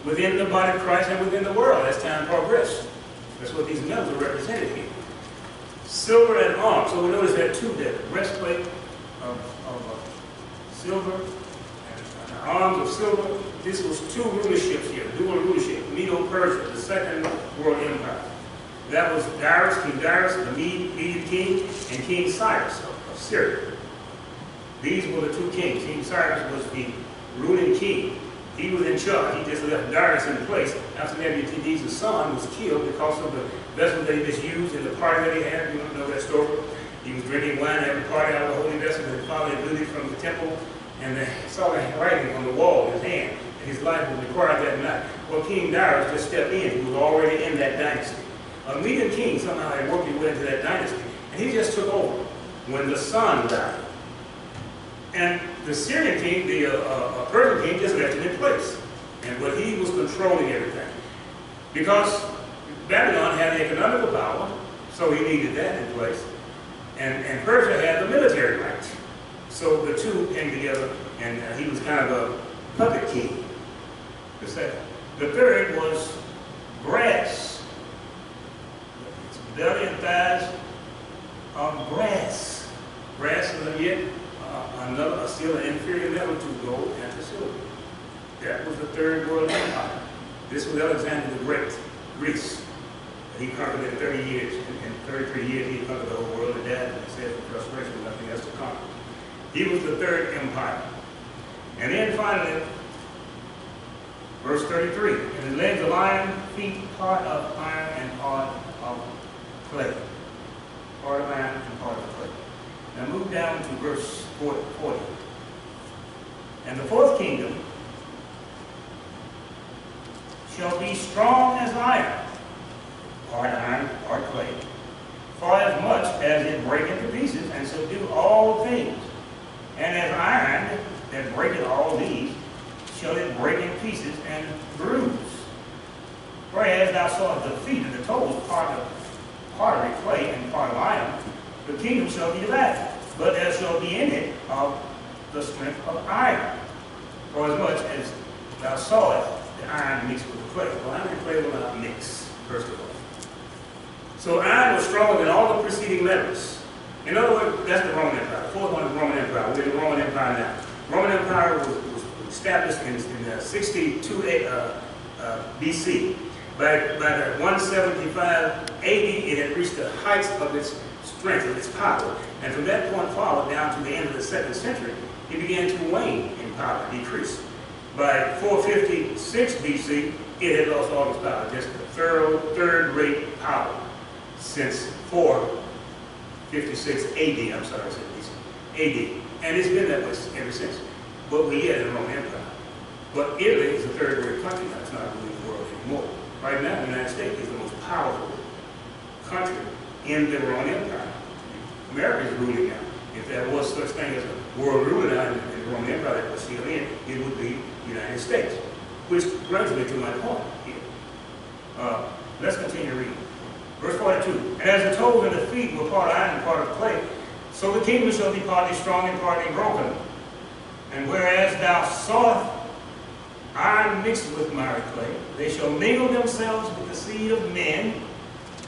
within the body of Christ and within the world as time progressed. That's what these metals are represented here. Silver and arms. So we notice there are two there. The breastplate of silver and the arms of silver. This was two rulerships here, dual rulership. Medo-Persia, the second world empire. That was Darius, King Darius, the Median king, and King Cyrus of Syria. These were the two kings. King Cyrus was the ruling king. He was in charge. He just left Darius in place after Nebuchadnezzar's son was killed because of the vessel that he misused in the party that he had. You don't know that story. He was drinking wine at every party out of the holy vessel, and his father had looted from the temple, and they saw the writing on the wall in his hand, and his life was required that night. Well, King Darius just stepped in. He was already in that dynasty. A Median king somehow had worked his way into that dynasty, and he just took over when the son died. And the Syrian king, the Persian king, just left it in place. But he was controlling everything. Because Babylon had the economical power, so he needed that in place. And Persia had the military might. So the two came together, and he was kind of a puppet king. The third was brass. Its belly and thighs are brass. Brass is yet still an inferior level to gold and to silver. That was the third world empire. This was Alexander the Great, Greece. He conquered in 30 years. In 33 years, he conquered the whole world and died, and he said in frustration, nothing else to conquer. He was the third empire. And then finally, verse 33, and his legs of iron, feet part of iron and part of clay. Part of iron and part of clay. Now move down to verse 40. And the fourth kingdom shall be strong as iron, part clay, for as much as it breaketh to pieces, and subdue all things. And as iron that breaketh all these, shall it break in pieces and bruise. Whereas thou sawest the feet and the toes, part of pottery, clay, and part of iron, the kingdom shall be divided, but there shall be in it of the strength of iron, for as much as thou sawest the iron mixed with the clay. Well, iron and clay will not mix, first of all. So iron was stronger than all the preceding levels. In other words, that's the Roman Empire. The fourth one is the Roman Empire. We're in the Roman Empire now. Roman Empire was established in 62 BC. By the 175 AD, it had reached the heights of its strength, of its power. And from that point forward, down to the end of the 2nd century, it began to wane in power, decrease. By 456 BC, it had lost all its power, just a third-rate power since 456 AD, I'm sorry, I said BC, AD. And it's been that way ever since. But we're yet in the Roman Empire. But Italy is a third-rate country now. It's not ruling the world anymore. Right now, the United States is the most powerful country in the Roman Empire. America is ruling now. If there was such thing as a world ruler now in the Roman Empire that was still in, it would be the United States. Which brings me to my point here. Let's continue reading. Verse 42. And as the toes and the feet were part of iron and part of clay, so the kingdom shall be partly strong and partly broken. And whereas thou sawest iron mixed with miry clay, they shall mingle themselves with the seed of men.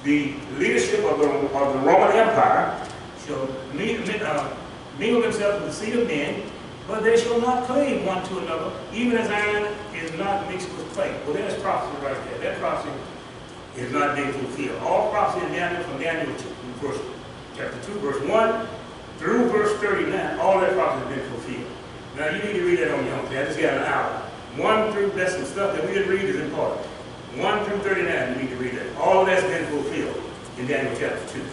The leadership of the Roman Empire shall mingle themselves with the seed of men, but they shall not cleave one to another, even as iron is not mixed with clay. Well, there's prophecy right there. That prophecy is not being fulfilled. All prophecy in Daniel, from Daniel chapter 2, verse 1 through verse 39, all that prophecy has been fulfilled. Now, you need to read that on your own. I just got an hour. 1 through, that's some stuff that we didn't read is important. 1 through 39, you need to read that. All of that's been fulfilled in Daniel chapter 2.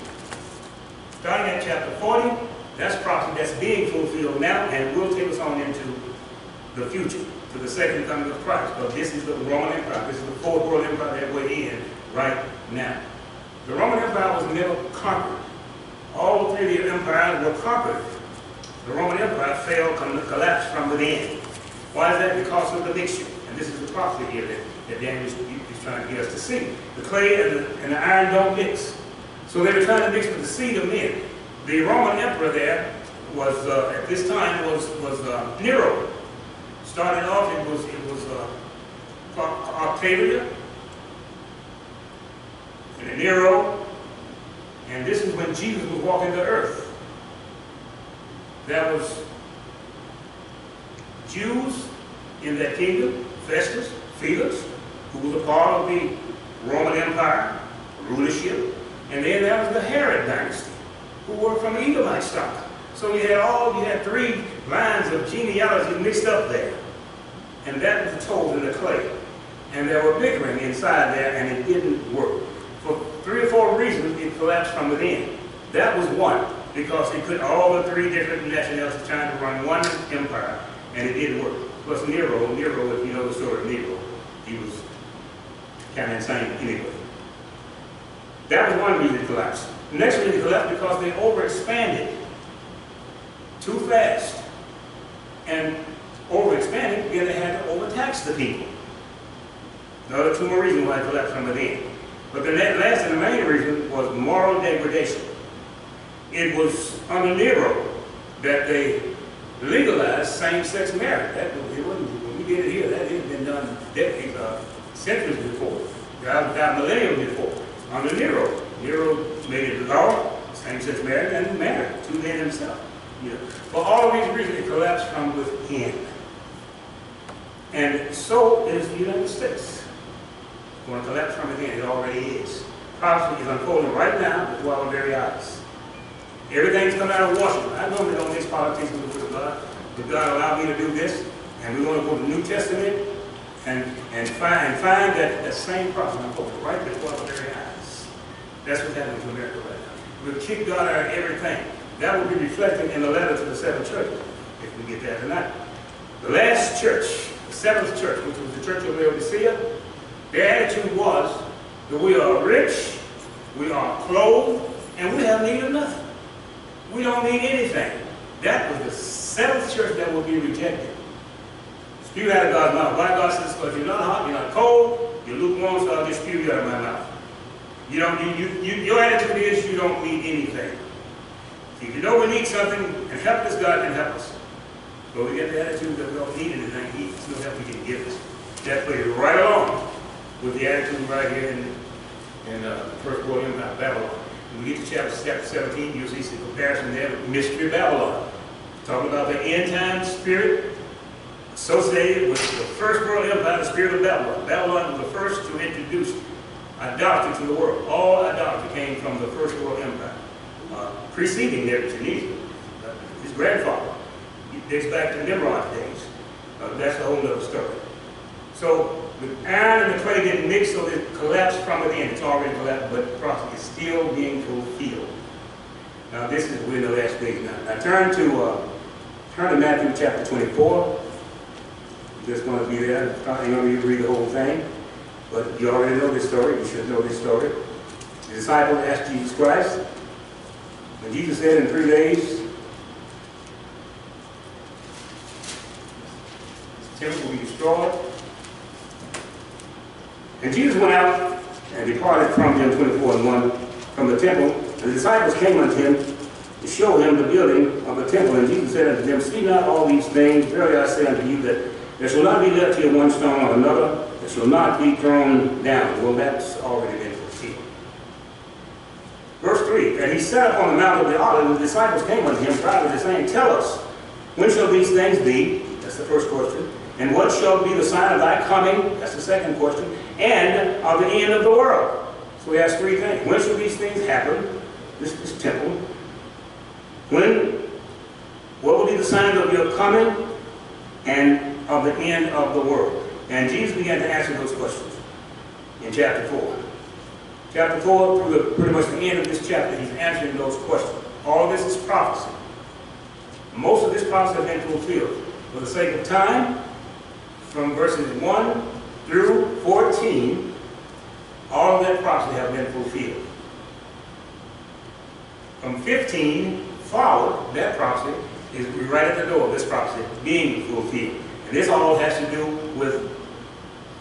Starting at chapter 40, that's prophecy that's being fulfilled now and will take us on into the future, to the second coming of Christ. But this is the Roman Empire. This is the fourth world empire that we're in right now. The Roman Empire was never conquered. All three of the empires were conquered. The Roman Empire fell, collapsed from within. Why is that? Because of the mixture. And this is the prophecy here that Daniel is trying to get us to see. The clay and the iron don't mix. So they were trying to mix with the seed of men. The Roman emperor there was, at this time, was Nero. Started off, it was Octavia, and the Nero, and this is when Jesus was walking the earth. There was Jews in that kingdom, Festus, Felix, who was a part of the Roman Empire, rulership, and then there was the Herod dynasty, who were from Edomite stock. So you had three lines of genealogy mixed up there. And that was told in the clay. And there were bickering inside there, and it didn't work. For 3 or 4 reasons, it collapsed from within. That was one, because it could all the 3 different nationalities trying to run one empire, and it didn't work. Plus Nero, if you know the story of Nero, he was kind of insane anyway. That was one reason it collapsed. The next reason it collapsed because they overexpanded too fast. And overexpanded, then they had to overtax the people. The other 2 more reasons why it collapsed from within. But the last and the main reason was moral degradation. It was under Nero that they legalized same-sex marriage. When we did it here, that had been done decades, centuries before, about millennium before. Under Nero, made it law, same-sex marriage, and married to men himself. For all of these reasons, it collapsed from within. And so is the United States. Going to collapse from within, it already is. Prophecy is unfolding right now before our very eyes. Everything's coming out of Washington. I normally don't mix politics with the Word of God, but God allowed me to do this, and we're going to go to the New Testament and find that same prophecy unfolding right before our very eyes. That's what's happening to America right now. We've kicked God out of everything. That will be reflected in the letter to the 7 churches, if we get that tonight. The last church, the 7th church, which was the church of Laodicea, their attitude was that we are rich, we are clothed, and we have need of nothing. We don't need anything. That was the 7th church that will be rejected. Spew out of God's mouth. Why God says, so if you're not hot, you're not cold, you're lukewarm, so I'll just spew you out of my mouth. Your attitude is you don't need anything. If you know we need something, and helpless God can help us. But we get the attitude that we don't need anything, He's no help He can give us. That plays right along with the attitude right here in the First World Empire, Babylon. When we get to chapter 17, you'll see some comparison there with Mystery Babylon. Talking about the end-time spirit associated with the First World Empire, the spirit of Babylon. Babylon was the first to introduce idolatry to the world. All idolatry came from the First World Empire. Preceding Nebuchadnezzar, his grandfather. It dates back to Nimrod's days. That's a whole other story. So the iron and the clay didn't mix, so it collapsed from within. It's already collapsed, but the process is still being fulfilled. Now this is we're in the last days now. Now turn to Matthew chapter 24. I'm just going to be there. I'm going to need to read the whole thing, but you already know this story. You should know this story. The disciples asked Jesus Christ. When Jesus said in 3 days, the temple will be destroyed. And Jesus went out and departed from him, 24:1, from the temple. And the disciples came unto him to show him the building of the temple. And Jesus said unto them, see not all these things? Verily I say unto you that there shall not be left here one stone on another, that shall not be thrown down. Well, that's already been fulfilled. Verse 3, and he sat upon the Mount of the Olives, and the disciples came unto him privately, saying, tell us, when shall these things be? That's the first question. And what shall be the sign of thy coming? That's the second question. And of the end of the world. So he has 3 things. When shall these things happen? This temple. What will be the signs of your coming and of the end of the world? And Jesus began to answer those questions in chapter 4. Chapter 4, through pretty much the end of this chapter, he's answering those questions. All of this is prophecy. Most of this prophecy has been fulfilled. For the sake of time, from verses 1 through 14, all of that prophecy has been fulfilled. From 15 forward, that prophecy is right at the door of this prophecy being fulfilled. And this all has to do with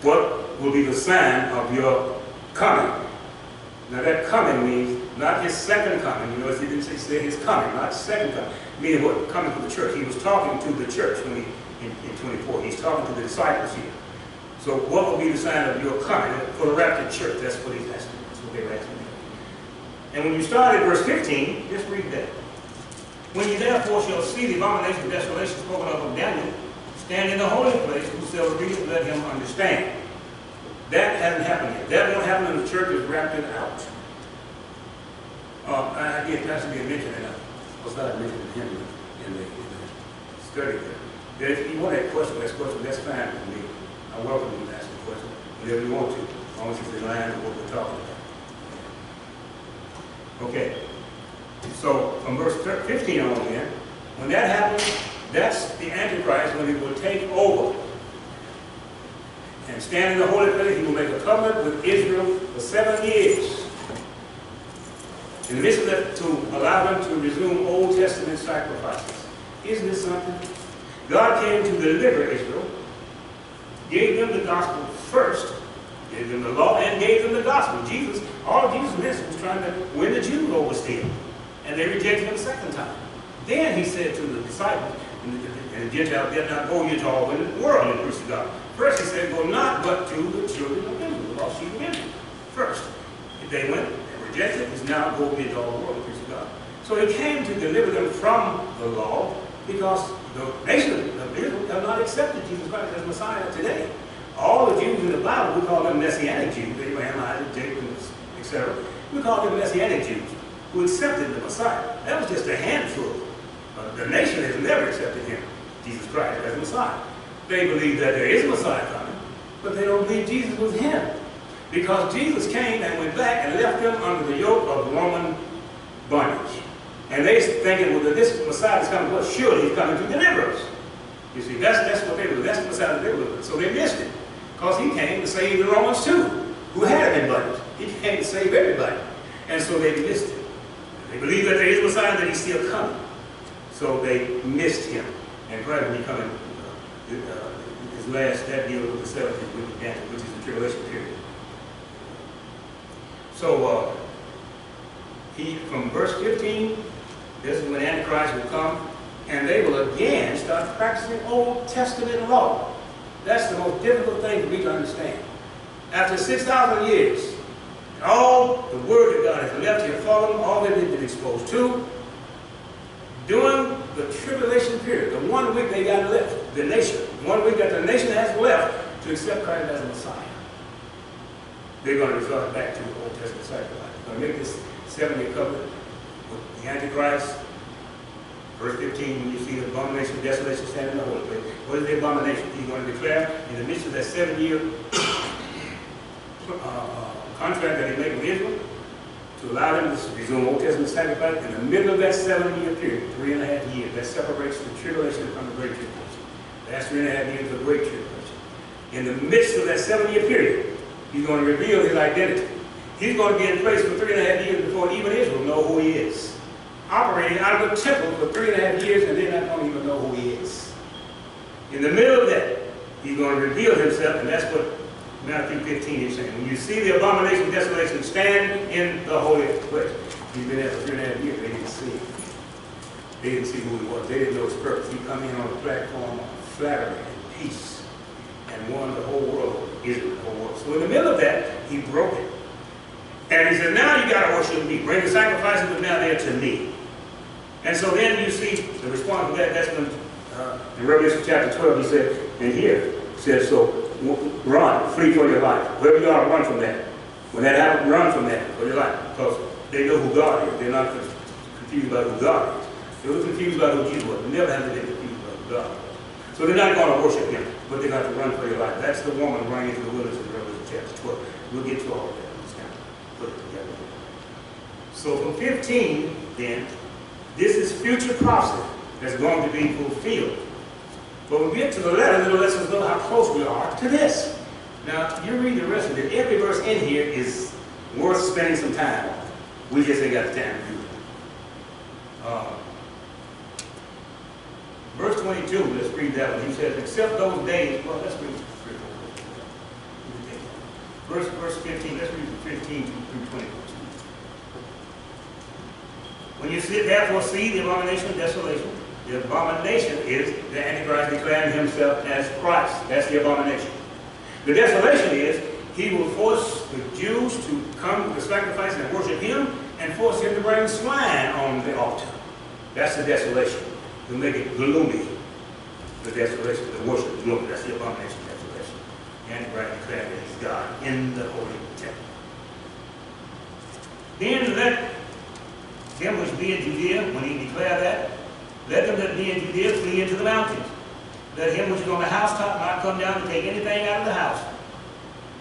what will be the sign of your coming. Now that coming means not his second coming. You know, he didn't say his coming, not second coming. Meaning what? Coming to the church. He was talking to the church when in 24. He's talking to the disciples here. So what will be the sign of your coming for the raptured church? That's what he's asking. That's what they were asking. And when you start at verse 15, just read that. When you therefore shall see the abomination of desolation spoken of Daniel, stand in the holy place, whosoever readeth, let him understand. That hasn't happened yet. That won't happen until the church is raptured out. I did possibly mention it. I was not mentioning him in the study there. That if you want that question, that's fine with me. I welcome you to ask the question whenever you want to, as long as it's in line with what we're talking about. Okay. So from verse 15 on then, when that happens, that's the Antichrist when he will take over and stand in the holy place. He will make a covenant with Israel for 7 years. In the midst of that, to allow them to resume Old Testament sacrifices. Isn't this something? God came to deliver Israel, gave them the gospel first, gave them the law, and gave them the gospel. Jesus, all of Jesus' message was trying to win the Jews over still. And they rejected him a second time. Then he said to the disciples, and the Gentiles did not go into all the world and preach to God. First he said, go not but to the children of Israel, the lost sheep of Israel. First. If they went and rejected, he's now go into all the world and preach to God. So he came to deliver them from the law because the nation of Israel have not accepted Jesus Christ as Messiah today. All the Jews in the Bible, we call them Messianic Jews, Abraham, Isaac, Jacob, etc. We call them Messianic Jews who accepted the Messiah. That was just a handful. The nation has never accepted him, Jesus Christ, as Messiah. They believe that there is a Messiah coming, but they don't believe Jesus was him. Because Jesus came and went back and left them under the yoke of Roman bondage. And they thinking, well, this Messiah is coming, well, surely he's coming to deliver us. You see, that's what they were. That's the Messiah that they were. So they missed it. Because he came to save the Romans too, who had him in bondage. He came to save everybody. And so they missed it. They believe that there is a Messiah, that he's still coming. So they missed him. And Christ will be coming, his last, that deal with the 70th week of Daniel, which is the tribulation period. So, from verse 15, this is when Antichrist will come, and they will again start practicing Old Testament law. That's the most difficult thing for me to understand. After 6,000 years, all the word of God has left here for them, all they've been exposed to. During the tribulation period, the 1 week they got left, the nation, 1 week that the nation has left to accept Christ as a Messiah, they're going to resort back to the Old Testament sacrifice. They're going to make this 7-year covenant with the Antichrist. Verse 15, when you see the abomination of desolation standing in the holy place, what is the abomination? He's going to declare in the midst of that 7-year contract that he made with Israel, to allow them to resume Old Testament sacrifice in the middle of that 7-year period, 3.5 years. That separates the tribulation from the great tribulation. That's 3.5 years of the great tribulation. In the midst of that 7-year period, he's going to reveal his identity. He's going to be in place for 3.5 years before even Israel know who he is. Operating out of the temple for 3.5 years, and they're not going to even know who he is. In the middle of that, he's going to reveal himself, and that's what Matthew 15 is saying. When you see the abomination of desolation stand in the holy place. He's been there for 3.5 years. They didn't see him. They didn't see who he was. They didn't know his purpose. He come in on a platform of flattery and peace and won the whole world, Israel, the whole world. So in the middle of that, he broke it. And he said, now you got to worship me. Bring the sacrifices, but now they're to me. And so then you see the response to that. That's when in Revelation chapter 12, he said, and here, he says, so run, flee for your life. Wherever you are, run from that. When that happens, run from that for your life. Because they know who God is. They're not confused about who God is. They were confused about who Jesus was. They never have to be confused about who God was. So they're not going to worship him, but they're going to run for your life. That's the woman running into the wilderness in Revelation chapter 12. We'll get to all of that. Just kind of put it together. So from 15, then, this is future prophecy that's going to be fulfilled. But when we get to the letter, it'll let us know how close we are to this. Now, you read the rest of it. Every verse in here is worth spending some time on. We just ain't got the time to do it. Verse 22, let's read that one. He says, except those days, well, let's read verse 15, let's read 15 through 20. When you therefore see the abomination of desolation, the abomination is the Antichrist declaring himself as Christ. That's the abomination. The desolation is he will force the Jews to come to sacrifice and worship him and force him to bring swine on the altar. That's the desolation. To make it gloomy. The desolation, the worship gloomy. That's the abomination of desolation. And right declare that he's God in the holy temple. Then let them which be in Judea, when he declare that, let them that be in Judea flee into the mountains. Let him which is on the housetop not come down to take anything out of the house.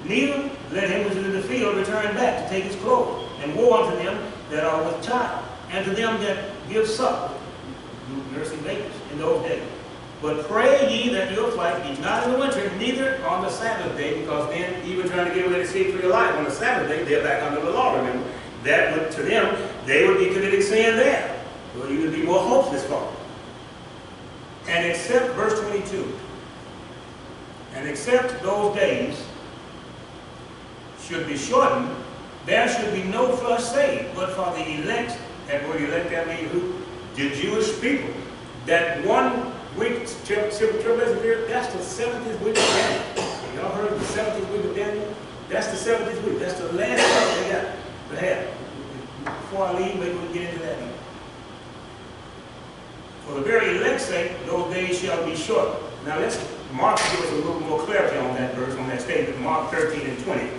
Neither let him which is in the field return back to take his clothes. And woe unto them that are with child, and to them that give suck, nursing babies in those days. But pray ye that your flight be not in the winter, neither on the Sabbath day, because then even trying to get away to seek for your life on the Sabbath day, they're back under the law, remember. That would, to them, they would be committing sin there. So you would be more hopeless for them. And except, verse 22, and except those days should be shortened, there should be no flesh saved, but for the elect, that word elect, that means who? The Jewish people. That 1 week tribulation period, that's the 70th week of Daniel. Y'all heard of the 70th week of Daniel? That's the 70th week. That's the last week they got to have. Before I leave, maybe we'll get into that now. For the very elect's sake, those days shall be short. Now let's Mark give us a little more clarity on that verse, on that statement, Mark 13 and 20.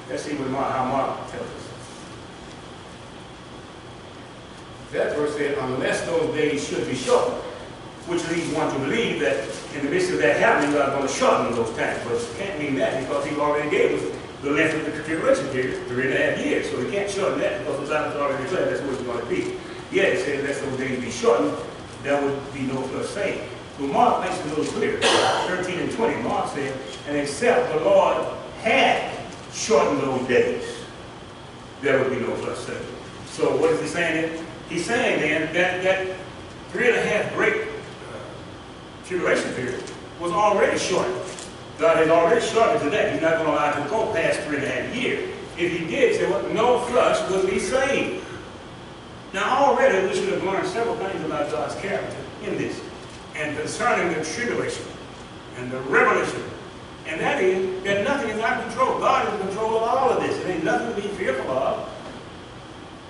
Let's see what how Mark tells us. That verse said, unless those days should be shortened, which leads one to believe that in the midst of that happening, God's going to shorten those times. But it can't mean that because he already gave us the length of the tribulation period, 3.5 years. So he can't shorten that because the Bible has already declared that's what it's going to be. Yeah, it said unless those days be shortened, there would be no flesh saved. So Mark makes it a little clearer. 13 and 20, Mark said, and except the Lord had shortened those days, there would be no flesh saved. So what is he saying then? He's saying then that 3.5 great tribulation period was already shortened. God has already shortened to that. He's not going to allow it to go past 3.5 years. If he did, he said, well, no flesh would be saved. Now already we should have learned several things about God's character in this. And concerning the tribulation and the revelation. And that is that nothing is out of control. God is in control of all of this. There ain't nothing to be fearful of.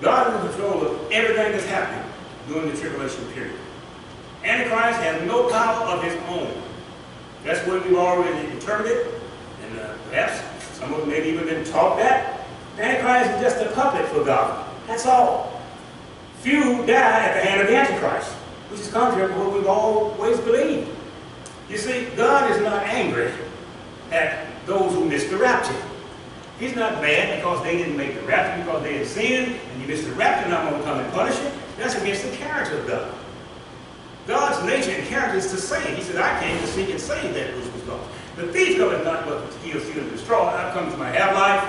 God is in control of everything that's happening during the tribulation period. Antichrist has no power of his own. That's what we've already determined it. And perhaps some of them maybe even been taught that. Antichrist is just a puppet for God. That's all. Few die at the hand of the Antichrist, which is contrary to what we've always believed. You see, God is not angry at those who missed the rapture. He's not mad because they didn't make the rapture, because they had sinned, and you missed the rapture, now I'm going to come and punish you. That's against the character of God. God's nature and character is to save. He said, I came to seek and save that which was lost. The thief cometh not but to kill, steal, and destroy. I've come to my have life,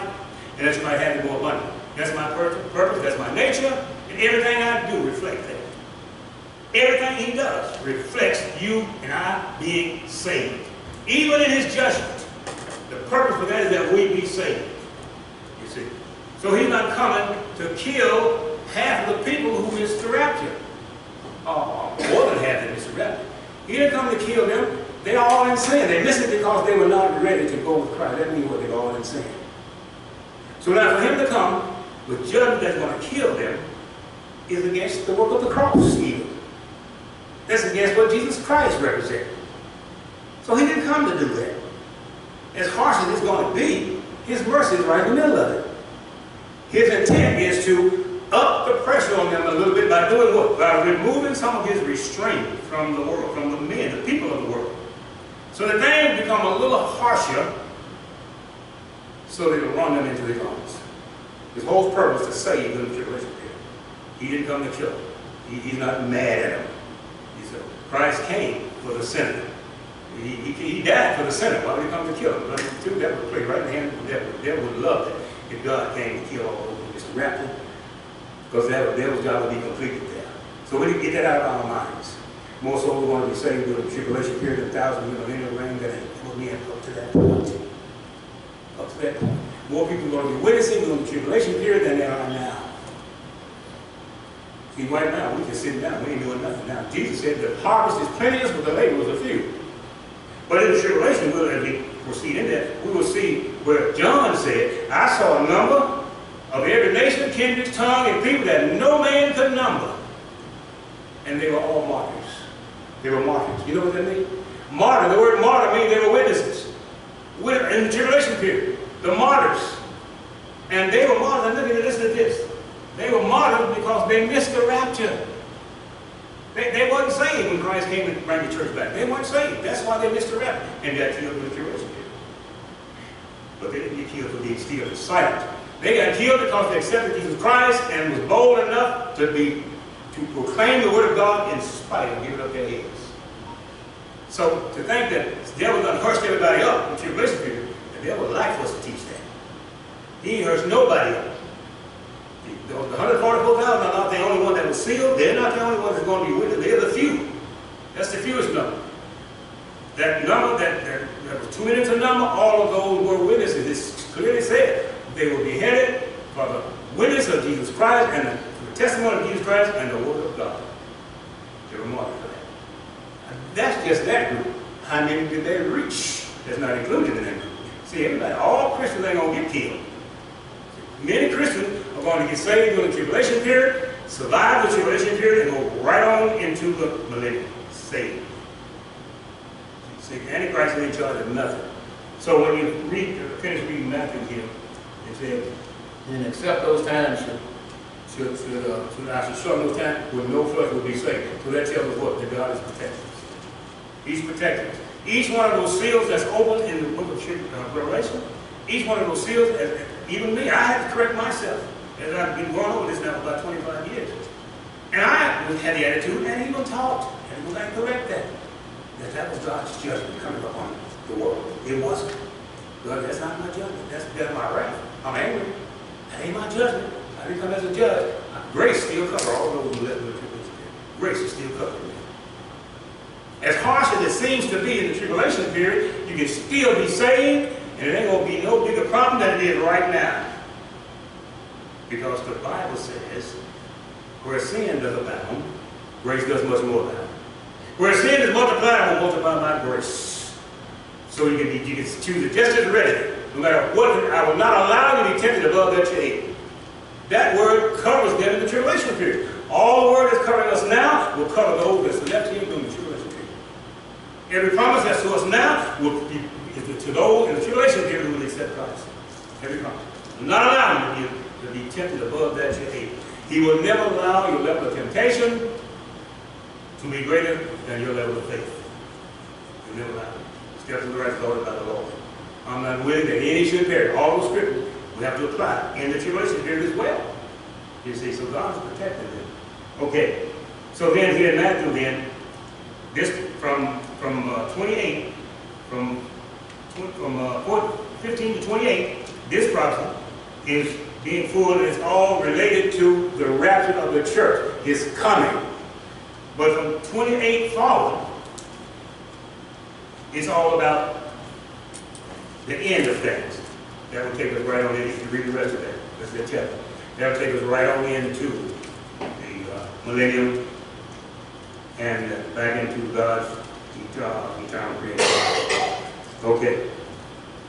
and that's my have it more abundant. That's my purpose, that's my nature, and everything I do reflects that. Everything he does reflects you and I being saved. Even in his judgment, the purpose for that is that we be saved. You see. So he's not coming to kill half of the people who missed the rapture. More than half that missed the rapture. He didn't come to kill them. They're all in sin. They missed it because they were not ready to go with Christ. That means what? They're all in sin. So now for him to come with judgment that's going to kill them is against the work of the cross even. That's against what Jesus Christ represented. So he didn't come to do that. As harsh as it's going to be, his mercy is right in the middle of it. His intent is to up the pressure on them a little bit by doing what? By removing some of his restraint from the world, from the men, the people of the world. So that they become a little harsher so they will run them into his arms. His whole purpose is to save them in the tribulation period. He didn't come to kill them. He's not mad at them. He said, Christ came for the sinner. He died for the sinner. Why would he come to kill him? That would play right in the hand of the devil. The devil would love that if God came to kill all those Mr. Rapture, because the devil's job would be completed there. So we need to get that out of our minds. More so we want to be saved during the tribulation period, 1,000 years of inner reign, that ain't what we have up to that point. Up to that point. More people are going to be witnessing during the tribulation period than there are now. See, right now, we just sitting down, we ain't doing nothing now. Jesus said the harvest is plenteous, but the laborers are few. But in the tribulation, as we proceed in that, where John said, I saw a number of every nation, kindred, tongue, and people that no man could number. And they were all martyrs. They were martyrs. You know what that means? Martyr, the word martyr means they were witnesses. In the tribulation period, the martyrs. And they were martyrs, and listen to this. They were martyrs because they missed the rapture. They weren't saved when Christ came and brought the church back. They weren't saved. That's why they missed the rapture and got killed in the tribulation period. But they didn't get killed for being still and silent. They got killed because they accepted Jesus Christ and was bold enough to proclaim the word of God in spite of giving up their heads. So to think that the devil done hushed everybody up in the tribulation period, the devil would like for us to teach that. He ain't hushed nobody up. The 144,000 are not the only one that was sealed. They're not the only ones that's going to be with it. They're the few. That's the fewest number. That number, that was 2 minutes of number, all of those were witnesses. It's clearly said they were beheaded for the witness of Jesus Christ and the testimony of Jesus Christ and the word of God. They were martyred for that. That's just that group. How many did they reach? That's not included in that group. See, everybody, all Christians ain't going to get killed. Many Christians are going to get saved during the tribulation period, survive the tribulation period, and go right on into the millennium. Saved. See, the Antichrist is in charge of nothing. So when you finish reading Matthew here, it says, and except those times should shorten those times when no flesh will be saved. So that tells us what? That God is protecting us. He's protecting us. Each one of those seals that's open in the book of Revelation, each one of those seals, even me, I had to correct myself. As I've been going over this now for about 25 years. And I had the attitude, and even taught, and go back and correct that. That was God's judgment coming upon the world. It wasn't. God, that's not my judgment. That's my wrath. I'm angry. That ain't my judgment. I didn't come as a judge. Grace still covers all those who left in the tribulation period. Grace is still covering them. As harsh as it seems to be in the tribulation period, you can still be saved, and it ain't going to be no bigger problem than it is right now. Because the Bible says, where sin does abound, grace does much more abound. Where sin is multiplied, I will multiply my grace. So you can choose it just as ready. No matter what, I will not allow you to be tempted above that you ate. That word covers them in the tribulation period. All the word that's covering us now will cover those that's left here during the tribulation period. Every promise that's to us now will be to those in the tribulation period who will accept Christ. Every promise. Will not allow you to be tempted above that you ate. He will never allow your level of temptation to be greater than your level of faith. He will never allow it. Steps of the right is ordered by the Lord. I'm not willing that any should perish. All those scriptures we have to apply in the tribulation period as well. You see, so God is protecting them. Okay, so then here in Matthew, then, this from 28, from 15 to 28, this prophecy is being full, and it's all related to the rapture of the church, his coming. But from 28 forward, it's all about the end of things. That will take us right on in. If you read the rest of that, that's that chapter. That will take us right on into the millennium and back into God's eternal creation. Okay.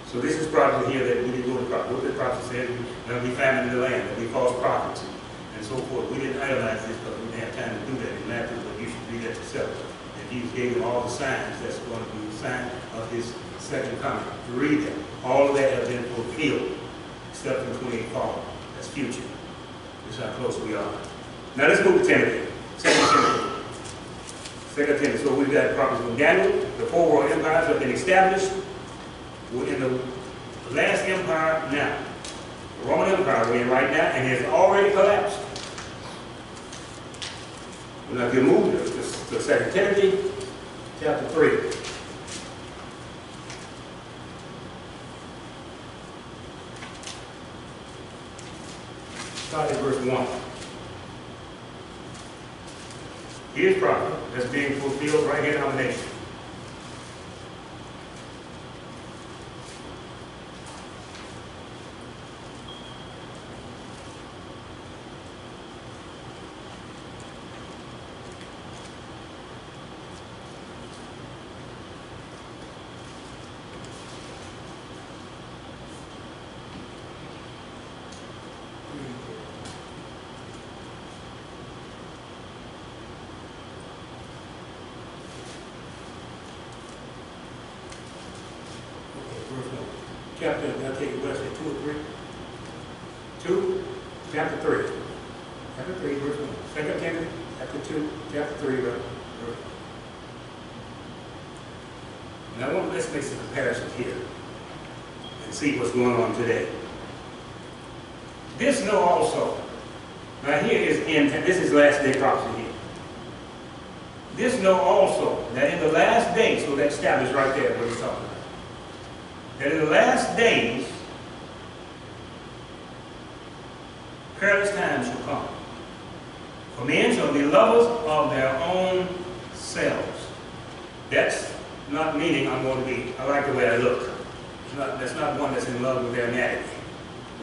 So this is prophecy here that we didn't go to prophecy. What the prophecy said, there'll be famine in the land, there'll be false prophets, and so forth. We didn't itemize this because we didn't have time to do that in Matthew, but you should read that yourself. And Jesus gave them all the signs that's going to be the sign of his second coming. To read that. All of that has been fulfilled, except in 28 forward. That's future. This is how close we are. Now let's move to Timothy. 2 Timothy. 2 Timothy. So we've got prophecy from Daniel. The four world empires have been established. We're in the last empire now. The Roman Empire we're in right now, and it has already collapsed. We're not going to move to 2 Timothy chapter 3. Start at verse 1. Here's prophecy that's being fulfilled right here in our nation. chapter, I'll take it, what I say, 2 or 3? 2, chapter 3. Chapter 3, verse 1. 2 Timothy, chapter 2, chapter 3, verse 1. Now, let's make some comparisons here and see what's going on today. This know also. Now, here is this is last day prophecy here. This know also that in the last days, so that's established right there what he's talking about. That in the last days, perilous times shall come. For men shall be lovers of their own selves. That's not meaning I'm going to be, I like the way I look. That's not one that's in love with their anatomy,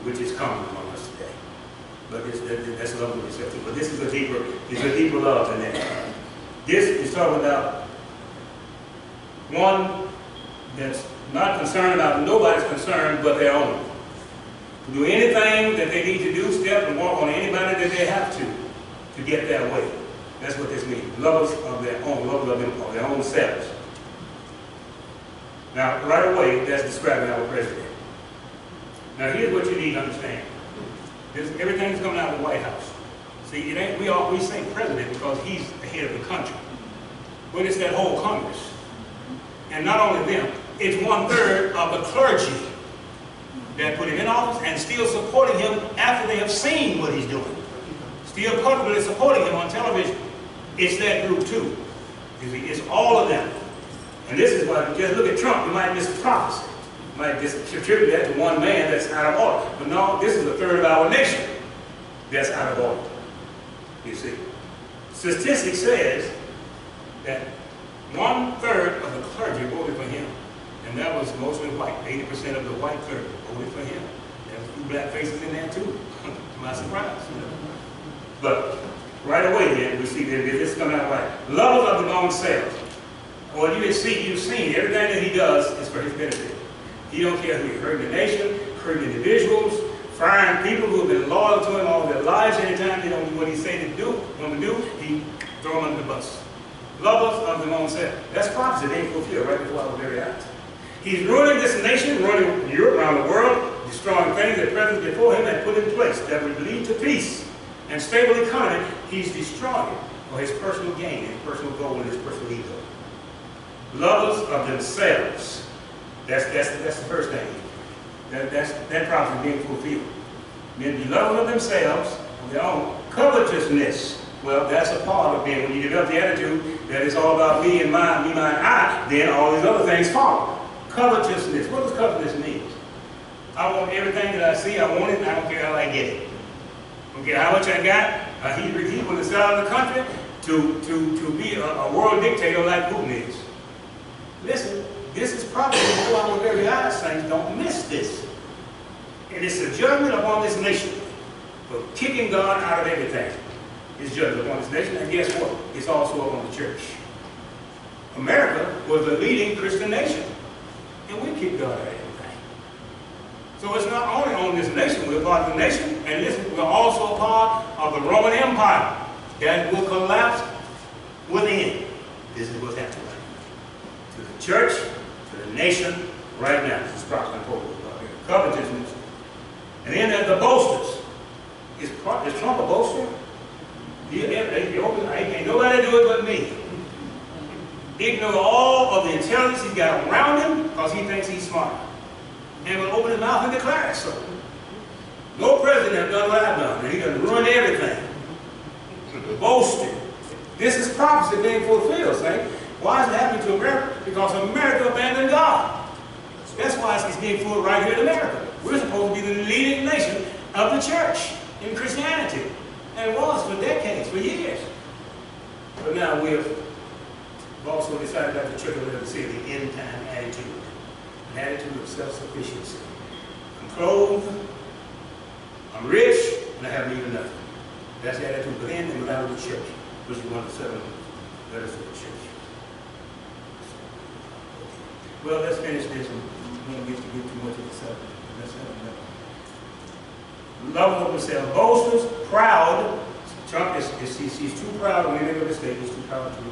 which is common among us today. But that's love with yourself too. But this is a deeper love than that. This is talking about one that's not concerned about nobody's concerned but their own. To do anything that they need to do, step and walk on anybody that they have to get their way. That's what this means. Lovers of their own, lovers of their own selves. Now, right away, that's describing our president. Now, here's what you need to understand. Everything's coming out of the White House. See, it ain't, we say president because he's the head of the country. But it's that whole Congress. And not only them, it's 1/3 of the clergy that put him in office and still supporting him after they have seen what he's doing. Still publicly supporting him on television. It's that group too. You see, it's all of them. And this is why, just look at Trump, you might miss the prophecy. You might just attribute that to one man that's out of order. But no, this is 1/3 of our nation that's out of order. You see. Statistics says that 1/3 of the clergy voted for him. And that was mostly white. 80% of the white clergy voted for him. There was a few black faces in there too, to my surprise. But right away then, we see that this is coming out right. Lovers of their own selves. Well, you've seen everything that he does is for his benefit. He don't care who he hurt the nation, hurt individuals, firing people who have been loyal to him all their lives. Anytime they don't do what he say to do, he throw them under the bus. Lovers of their own self. That's prophecy. They ain't fulfilled right before our very eyes. He's ruining this nation, ruining Europe, around the world, destroying things that presidents before him had put in place that would lead to peace and stable economy. He's destroying it for his personal gain, his personal goal, and his personal ego. Lovers of themselves. That's the first thing. That prophecy being fulfilled. Men be lovers of themselves, of their own. Covetousness. Well, that's a part of being. When you develop the attitude that it's all about me and mine, me, mine, I, then all these other things follow. Covetousness. What does covetousness mean? I want everything that I see. I want it. I don't care how I get it. I don't care how much I got. He will sell out of the country to be a world dictator like Putin is. Listen, this is probably before our very eyes, saints. Don't miss this. And it's a judgment upon this nation for kicking God out of everything. It's judgment upon this nation, and guess what? It's also upon the church. America was the leading Christian nation, and we kicked God out of everything. So it's not only on this nation, we're part of the nation, and listen, we're also a part of the Roman Empire that will collapse within. This is what's happening. To the church, to the nation, right now. This is prophecy about here. Covetousness. And then there's the boasters. Is Trump a boaster? Ain't nobody do it but me. Ignore all of the intelligence he's got around him because he thinks he's smart. And will open his mouth and declare it so. No president has done what I've done, and he done ruined everything. Boasting. This is prophecy being fulfilled, saints. Why is it happening to America? Because America abandoned God. That's why it's being fulfilled right here in America. We're supposed to be the leading nation of the church in Christianity. And it was for decades, for years. But now we've also decided that the church will let us see the end time attitude. An attitude of self-sufficiency. I'm clothed, I'm rich, and I have need of nothing. That's the attitude within and without the church, which is one of the 7 letters of the church. Well, let's finish this one. We don't get to get too much of the 7. Let's have another. Love of themselves, boasters, proud. Trump he's too proud when he make a mistake. He's too proud to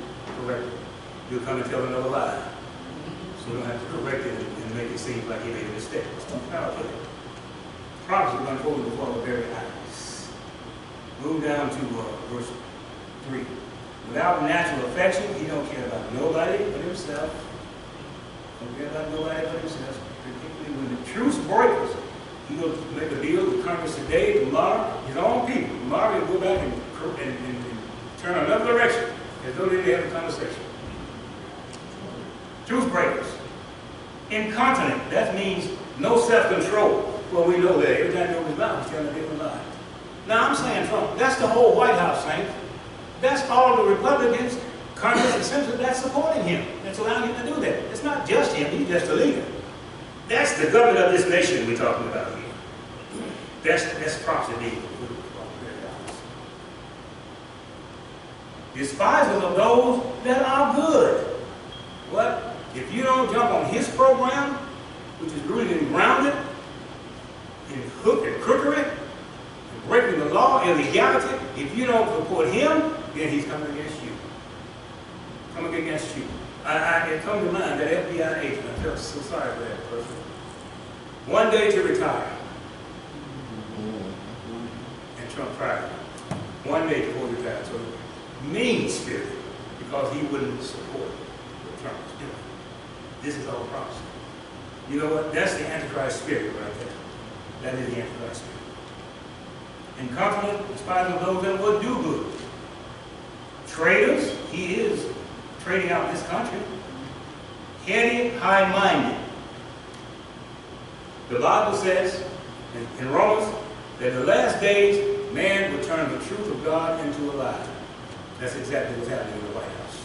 correct it. He'll come and tell another lie. So we don't have to correct it in the make it seem like he made a mistake. It's too powerful. Prophecy is unfolding before our very eyes. Move down to verse 3. Without natural affection, he don't care about nobody but himself. Don't care about nobody but himself. Particularly when the truth breaks, he will make a deal with Congress today, tomorrow, his own people. Tomorrow he'll go back and turn another direction, as though they didn't have a conversation. Truth breakers. Incontinent, that means no self-control. Well, we know that every time he opens his mouth, he's telling a different lie. Now, I'm saying Trump, that's the whole White House, Saints. That's all the Republicans, Congress, and Senators that's supporting him. That's allowing him to do that. It's not just him, he's just a leader. That's the government of this nation we're talking about here. That's prophecy. Despisers of those that are good. What? If you don't jump on his program, which is rooted and grounded in hook and crookery, and breaking the law, illegality, if you don't support him, then he's coming against you. Coming against you. It comes to mind that FBI agent, I felt so sorry for that person. One day to retire. And Trump tried. One day to hold retire. So mean spirit, because he wouldn't support what Trump was doing. This is all prophecy. You know what? That's the Antichrist spirit right there. That is the Antichrist spirit. Incontinent, despising those that would do good. Traitors, he is trading out this country. Heady, high-minded. The Bible says in Romans that in the last days, man will turn the truth of God into a lie. That's exactly what's happening in the White House,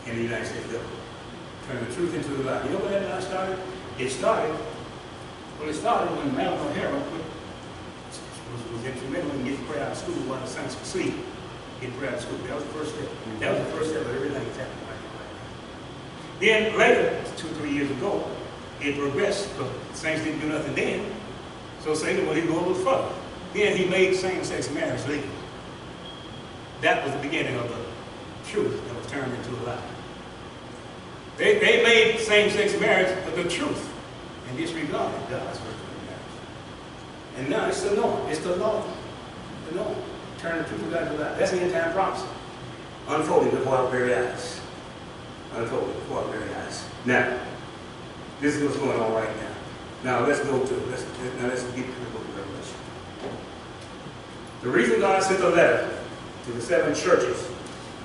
in the United States government. Turn the truth into a lie. You know when that lie started? It started when Madam O'Hara was instrumental in getting prayer out of school while the saints were asleep. Getting prayer out of school. That was the first step. That was the first step of everything that's happening right now. Then later, 2 or 3 years ago, it progressed, but the saints didn't do nothing then. So Satan, well, he'd go a little further. Then he made same-sex marriage legal. That was the beginning of the truth that was turned into a lie. They made same-sex marriage the truth and disregarded God's virtual marriage. And now it's the norm. It's the law. The norm. Turn the truth of God into a lie. That's the end-time prophecy. Unfolding before our very eyes. Unfolding before our very eyes. Now, this is what's going on right now. Now let's go to let's get to the book of Revelation. The reason God sent a letter to the 7 churches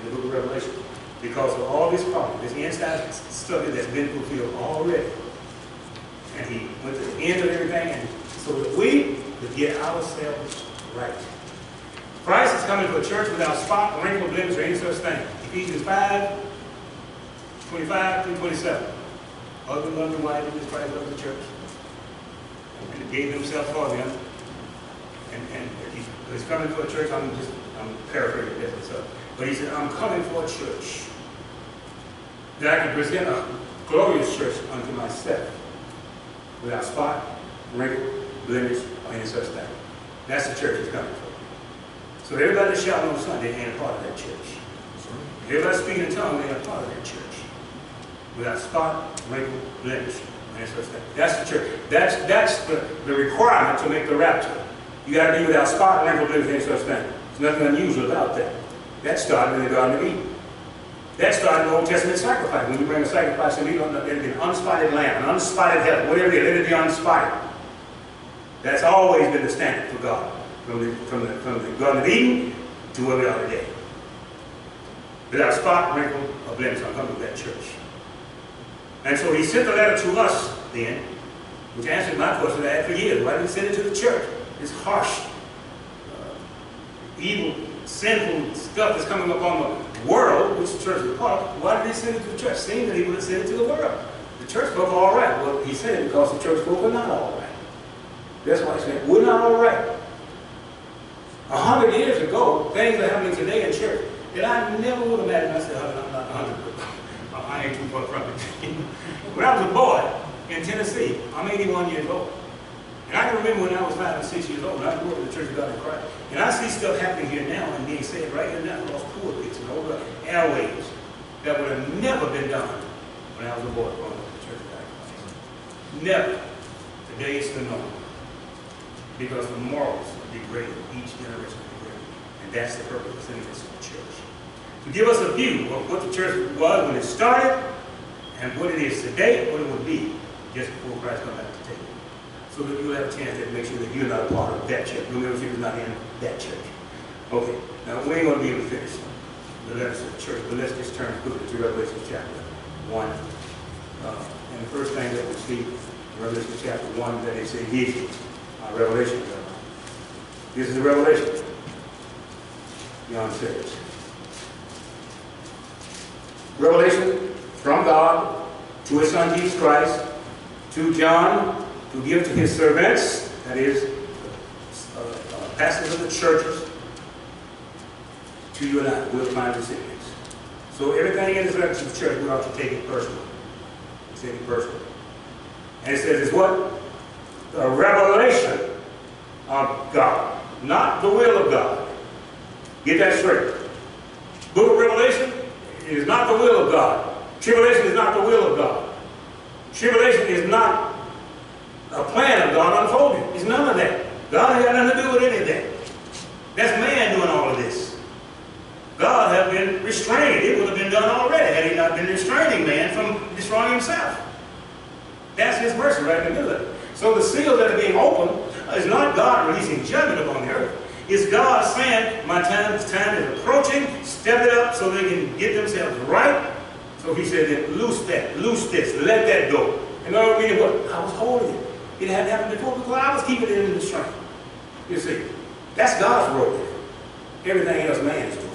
in the book of Revelation, because of all this problem, this inside study that's been fulfilled already. And he went to the end of everything, and so that we could get ourselves right. Christ is coming to a church without spot, wrinkle, blemish, or any such thing. Ephesians 5, 25 through 27. Husband loved the wife, and Christ loved the church. And he gave himself for them. And he's coming to a church, I'm paraphrasing this. But he said, I'm coming for a church that I can present a glorious church unto myself, without spot, wrinkle, blemish, or any such thing. That's the church he's coming for. So everybody that shouting on Sunday ain't a part of that church. Everybody speaking in tongues ain't a part of that church. Without spot, wrinkle, blemish, or any such thing. That's the church. That's the requirement to make the rapture. You got to be without spot, wrinkle, blemish, or any such thing. There's nothing unusual about that. That started in the Garden of Eden. That started in the Old Testament sacrifice. When you bring a sacrifice to me, let it be an unspotted lamb, an unspotted heifer, whatever it is, let it be unspotted. That's always been the standard for God. From the Garden of Eden to where we are today. Without spot, wrinkle, or blemish, I'm coming to that church. And so he sent the letter to us then, which answered my question I had for years. Why did he send it to the church? This harsh, evil, sinful stuff that's coming upon the world, which the church is a part of. Why did he send it to the church? Seeing that he would have sent it to the world. The church folk are all right. Well, he said it because the church folk are not all right. That's why he said, we're not all right. 100 years ago, things are happening today in church that I never would imagine. I said, I'm not 100, but I ain't too far from it. When I was a boy in Tennessee, I'm 81 years old. And I can remember when I was 5 and 6 years old, and I grew up in the Church of God in Christ. And I see stuff happening here now and being said right here now across pulpits and over airwaves that would have never been done when I was a boy growing up in the Church of God in Christ. Never. Today it's the norm. Because the morals are degraded. Each generation is degraded. And that's the purpose of sending this to the church. To give us a view of what the church was when it started and what it is today, what it would be just before Christ comes back to take it. So that you'll have a chance to make sure that you're not a part of that church. Your membership is not in that church. Okay, now we ain't going to be able to finish the letters of the church, but let's just turn quickly to Revelation chapter 1. And the first thing that we see in Revelation chapter 1, that is a vision. Revelation. This is the revelation. John says. Revelation from God to his Son Jesus Christ, to John, to give to his servants, that is, pastors of the churches, to you and I, we'll find recipients. So everything in this letter to the church, we ought to take it personally. Take it personally. And it says it's what? The revelation of God, not the will of God. Get that straight. Book of Revelation is not the will of God. Tribulation is not the will of God. Tribulation is not a plan of God unfolding. It's none of that. God ain't got nothing to do with any of that. That's man doing all of this. God has been restrained. It would have been done already had he not been restraining man from destroying himself. That's his mercy right in the middle of it. So the seals that are being opened is not God releasing judgment upon the earth. It's God saying, my time is approaching, step it up so they can get themselves right. So he said, then loose that, loose this, let that go. And all meaning what? I was holding it. It hadn't happened before because I was keeping it in the strength. You see, that's God's role. Everything else man is doing.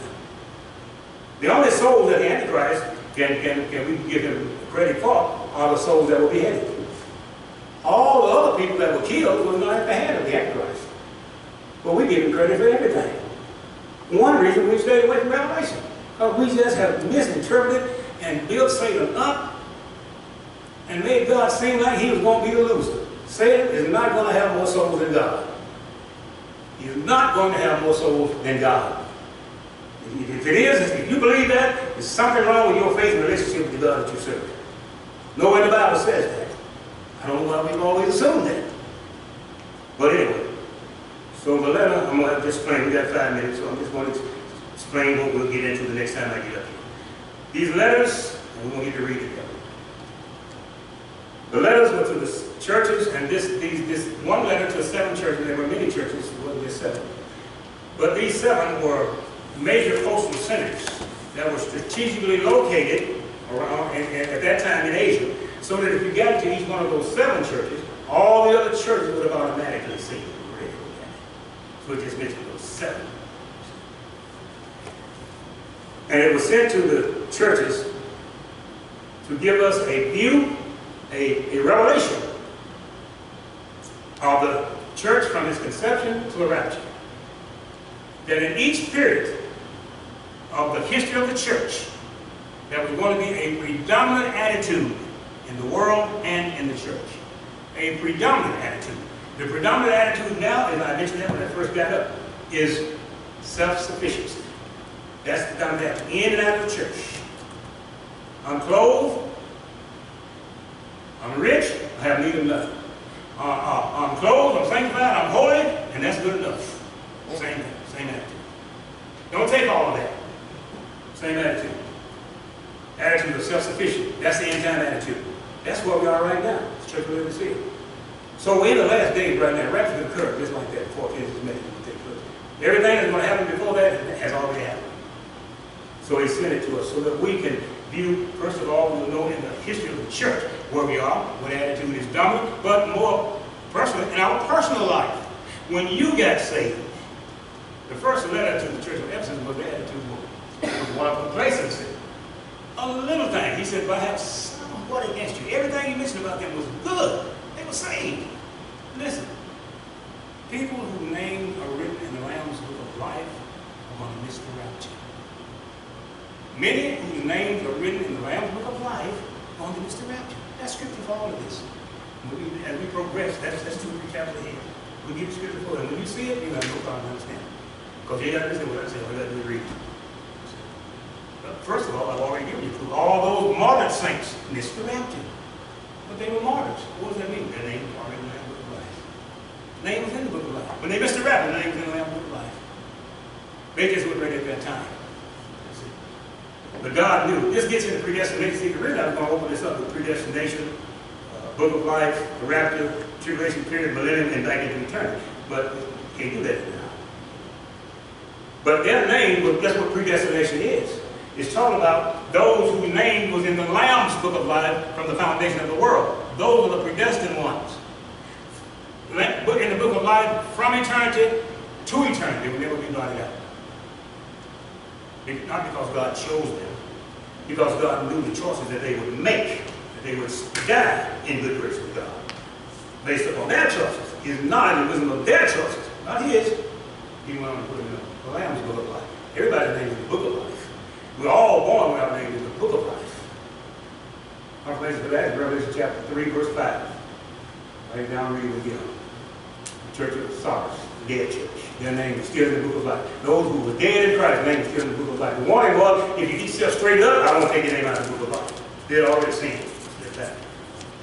The only souls that the Antichrist can we give him credit for are the souls that were beheaded. All the other people that were killed were not at the hand of the Antichrist. But we give him credit for everything. One reason we stayed away from Revelation, because we just have misinterpreted and built Satan up and made God seem like he was going to be the loser. Satan is not going to have more souls than God. He is not going to have more souls than God. If it is, if you believe that, there's something wrong with your faith and relationship with the God that you serve. Nowhere in the Bible says that. I don't know why we've always assumed that. But anyway, so the letter, I'm going to have to explain. We got 5 minutes, so I'm just going to explain what we'll get into the next time I get up here. These letters, and we're going to get to read it together. The letters were to the churches, and this one letter to 7 churches. There were many churches, it wasn't just 7. But these 7 were major coastal centers that were strategically located around, at that time in Asia, so that if you got to each one of those 7 churches, all the other churches would have automatically seen it. So it just mentioned those 7. And it was sent to the churches to give us a view, a revelation of the church from its conception to the rapture. That in each period of the history of the church, there was going to be a predominant attitude in the world and in the church. A predominant attitude. The predominant attitude now, and I mentioned that when I first got up, is self-sufficiency. That's the predominant attitude. In and out of the church. I'm clothed. I'm rich. I have need of nothing. I'm clothed. I'm sanctified. I'm holy. And that's good enough. Same attitude. Don't take all of that. Same attitude. Attitude of self-sufficient. That's the end-time attitude. That's where we are right now. It's church of Laodicea. So we're in the last days right now. Rapture will occur just like that before Jesus is made to take place. Everything that's going to happen before that has already happened. So he sent it to us so that we can view, first of all, we'll know in the history of the church where we are, what attitude is dominant, but more personally, in our personal life. When you got saved, the first letter to the church of Ephesus was the attitude was one of complacency. A little thing. He said, but I have somewhat against you. Everything you mentioned about them was good. They were saved. Listen, people whose names are written in the Lamb's Book of Life are going to miss the rapture. Many whose names are written in the Lamb's Book of Life are going to miss the rapture. That's scripture for all of this. As we progress, that's 2 or 3 chapters ahead. We give scripture for it. And when you see it, you have no problem understanding. Because you got to understand what I say. All you got to do is read it. First of all, I've already given you proof. All those martyred saints missed the rapture. But they were martyrs. What does that mean? Their name was already in the Lamb Book of Life. Name was in the Book of Life. When they missed the rapture, the name was in the Lamb Book of Life. They just weren't ready at that time. But God knew. This gets into predestination. See, really, I'm going to open this up with predestination, Book of Life, the rapture, tribulation period, millennium, and back into eternity. But we can't do that now. But their name, that's what predestination is. It's talking about those whose name was in the Lamb's Book of Life from the foundation of the world. Those are the predestined ones. In the Book of Life, from eternity to eternity, they will never be blotted out. Not because God chose them, because God knew the choices that they would make, that they would die in good grace with God. Based upon their choices. His knowledge and wisdom of their choices, not his. He went on to put in the Lamb's Book of Life. Everybody's name is the Book of Life. We're all born with our name in the Book of Life. Confirmation for that is Revelation chapter 3, verse 5. Write down, read it again. The Church of Sardis, the dead church. Their name is still in the Book of Life. Those who were dead in Christ, their name is still in the Book of Life. The warning was, if you keep yourself straight up, I won't take your name out of the Book of Life. They're already saying that.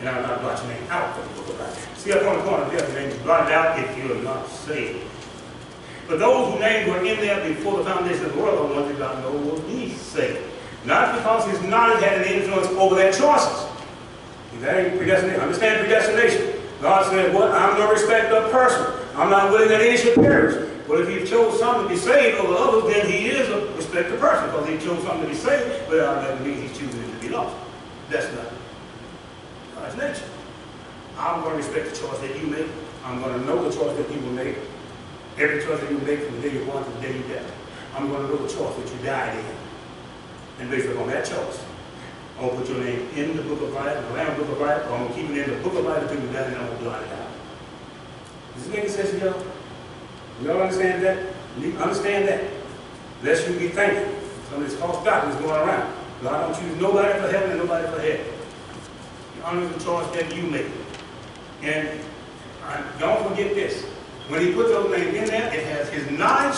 And I will not blot your name out of the Book of Life. See up on the corner there, your name is blotted out if you are not saved. But those whose names were in there before the foundation of the world are the ones that God knows will be saved. Not because his knowledge had an influence over their choices. That ain't predestination. Understand predestination. God said, what? I'm no respecter of person. I'm not willing that any should perish. But if he chose some to be saved over others, then he is a respected person, because he chose some to be saved, but that doesn't mean he's choosing them to be lost. That's not God's nature. I'm going to respect the choice that you make. I'm going to know the choice that you will make. Every choice that you make from the day you're born to the day you die. I'm going to know the choice that you died in. And based upon that choice, I'm going to put your name in the Book of Life, the Lamb Book of Life, or I'm going to keep it in the Book of Life until you die, and I'm going to blot it out. Does this make sense to y'all? Y'all understand that? You understand that? Lest you be thankful. Some of this false doctrine is going around. God don't choose nobody for heaven and nobody for hell. You honor the choice that you make. And don't forget this. When he puts those names in there, it has his knowledge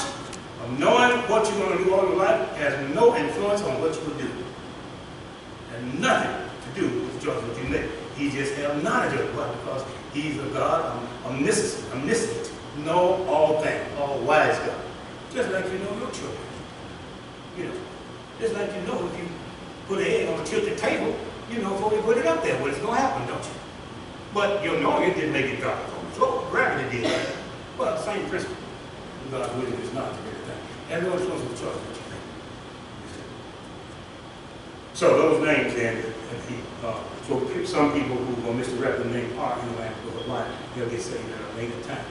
of knowing what you're going to do all your life. It has no influence on what you will do. It has nothing to do with the choice that you make. He just has knowledge of it. Why? Because he's a God, omniscient, know all things, all wise God. Just like you know your children. You know, just like you know if you put an egg on a tilted table, you know before you put it up there what's going to happen, don't you? But your knowing it didn't make it drop on the floor. Gravity did. Well, same principle. God's wisdom is not to everything. And no influence of the choice that you make. So those names then, so some people who will miss the rest of the name are in the Lamb Book of Life, they'll get saved at a later time.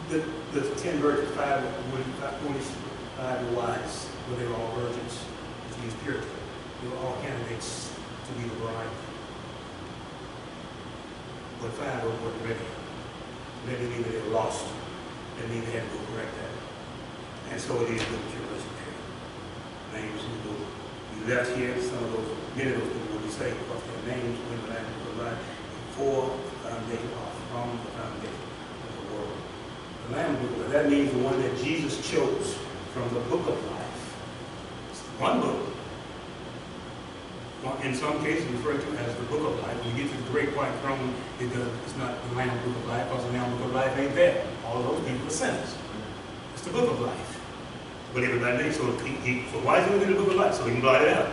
The 10 virgins, 5 were wise, but they were all virgins, which means purity. They were all candidates to be the bride. But 5 weren't ready. That didn't mean that they were lost. That means they had to go correct that. And so it is with the tribulation period. Names who will be left here, many of those people will be saved because their names were in the Lamb Book of Life before the foundation, or from the foundation of the world. The Lamb Book of Life, that means the one that Jesus chose from the Book of Life. It's one book. In some cases referred to as the Book of Life. When you get to the great white throne, it's not the Lamb Book of Life, because the Lamb Book of Life ain't there. All of those people are sinners. It's the Book of Life. But everybody knows, so why is it in the Book of Life? So he can blot it out.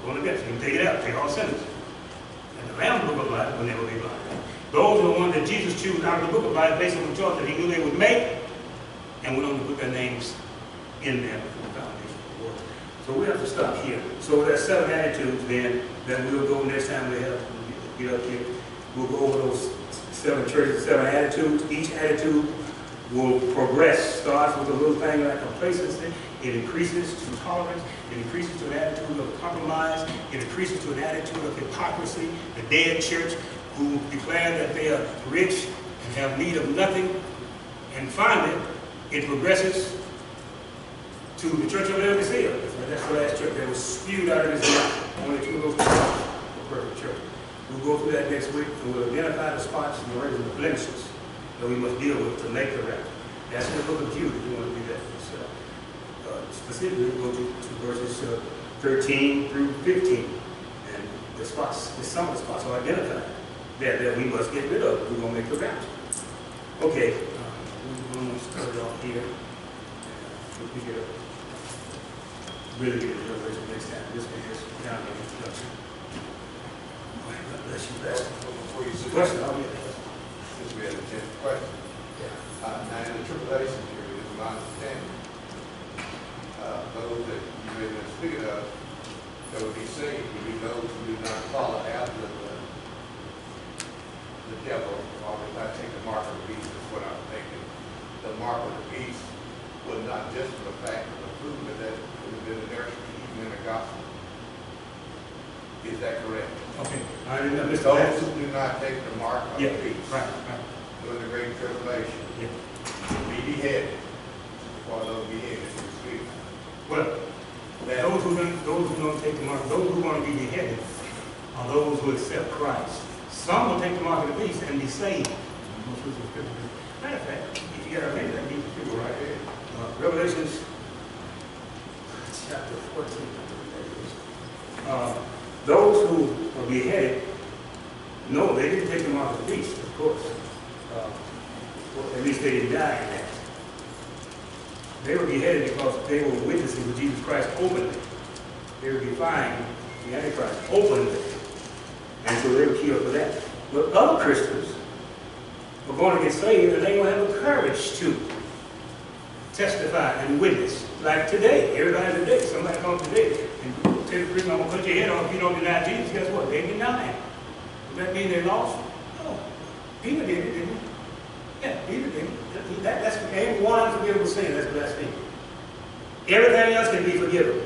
Go to death, so he can take it out, take all sinners. And the Lamb Book of Life will never be blotted out. Those are the ones that Jesus chose out of the Book of Life based on the choice that he knew they would make, and went on to put their names in there before the foundation of the world. So we have to stop here. So there's 7 attitudes then that we'll go next time we have to get up here. We'll go over those 7 churches, 7 attitudes. Each attitude will progress. Starts with a little thing like complacency. It increases to tolerance. It increases to an attitude of compromise. It increases to an attitude of hypocrisy. The dead church who declare that they are rich and have need of nothing. And finally, it progresses to the Church of Laodicea. That's the last church that was spewed out of his mouth. Only 2 of those churches were perfect church. We'll go through that next week, and we'll identify the spots and the the blemishes that we must deal with to make the record. That's in the book of Jude, if you want to do that for yourself. Specifically, we'll go to verses 13 through 15. And the spots, some of the spots are identified that we must get rid of if we're going to make the rapture. Okay, we're going to start it off here. We get a really get a revelation next time. This one is kind of an introduction. God bless you, Pastor. Before you sit Question? down, since we had a chance to question. Now, in the tribulation period, is my understanding, those that you may have been speaking of, that would be saved, would be those who do not follow after the devil, or would not take the mark of the beast, is what I'm thinking. The mark of the beast was not just for the fact of the food, but that it would have been an nursery, even in the gospel. Is that correct? Okay, I didn't know. Mr. Those Lance? who do not take the mark of the beast Right. during the great tribulation Yeah. be beheaded, for those beheaded in the street. Well, those who don't take the mark, those who want to be beheaded are those who accept Christ. Some will take the mark of the beast and be saved. Matter of fact, if you got to remember that, be people right there. Revelations chapter 14. Those who are beheaded, no, they didn't take the mark of the beast, of course. Well, at least they didn't die in that. They were beheaded because they were witnessing to Jesus Christ openly. They were defying the Antichrist openly. And so they were killed for that. But other Christians are going to get saved and they're going to have the courage to testify and witness. Like today, everybody today, somebody comes today and tell the Christian, I'm going to cut your head off if you don't deny Jesus. Guess what? They deny him. Does that mean they lost? No. Peter did it, didn't he? Yeah, Peter did it. That's every one unforgivable sin, that's blasphemy. Everything else can be forgiven.